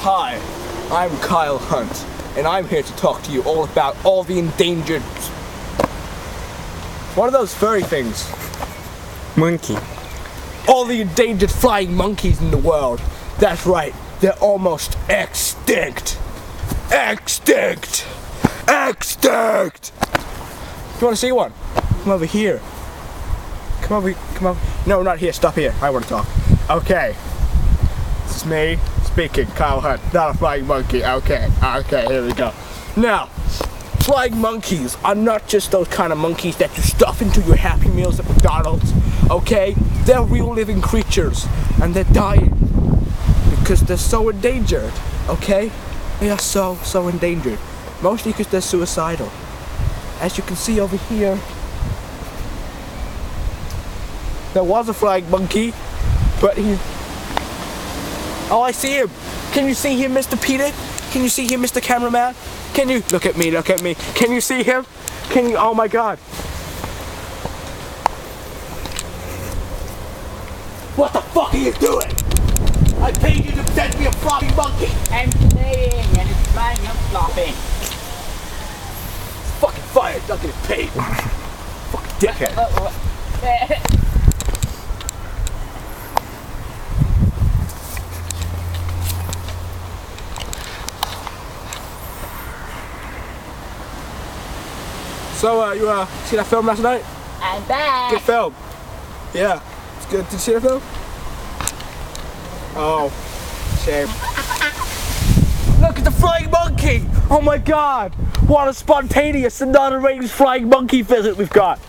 Hi, I'm Kyle Hunt, and I'm here to talk to you all about all the endangered... What are those furry things? Monkey. All the endangered flying monkeys in the world. That's right, they're almost extinct. Extinct! Extinct! You want to see one? Come over here. Come over. No, not here, stop here. I want to talk. Okay. This is me speaking, Kyle Hunt, not a flying monkey. Okay, here we go. Now, flying monkeys are not just those kind of monkeys that you stuff into your Happy Meals at McDonald's. Okay? They're real living creatures, and they're dying because they're so endangered. Okay? They are so endangered. Mostly because they're suicidal. As you can see over here, there was a flying monkey, but he... Oh, I see him. Can you see him, Mr. Peter? Can you see him, Mr. Cameraman? Can you... Look at me. Can you see him? Can you... Oh my God. What the fuck are you doing? I paid you to pretend to be a floppy monkey. I'm playing and it's flying and flopping. Fucking fired, not getting paid. Fucking dickhead. So, you see that film last night? I'm back. Good film. Yeah, it's good. Did you see the film? Oh, shame. Look at the flying monkey! Oh my God! What a spontaneous and non-arranged flying monkey visit we've got!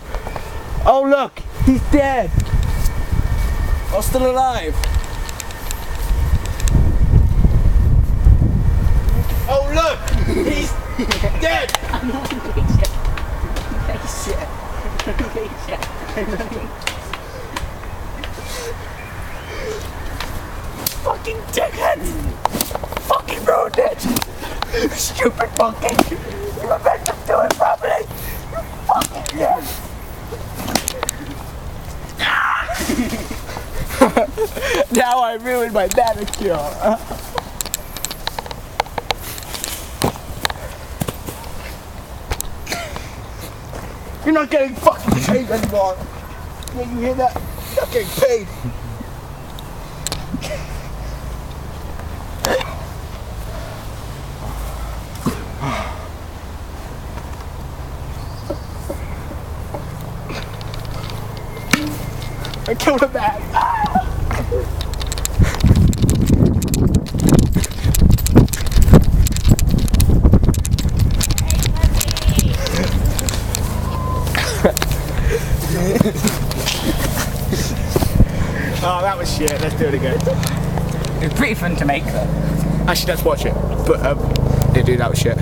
Oh look, he's dead. Oh, still alive. Oh look, he's dead. Fucking dickhead! Fucking ruined it! Stupid monkey! You were meant to do it properly! You fucking dick! Now I ruined my manicure! You're not getting fucking paid anymore! Yeah, you hear that? You're not getting paid! I killed a man. Oh, that was shit. Let's do it again. It's pretty fun to make though. Actually, let's watch it. But, yeah, dude, that was shit.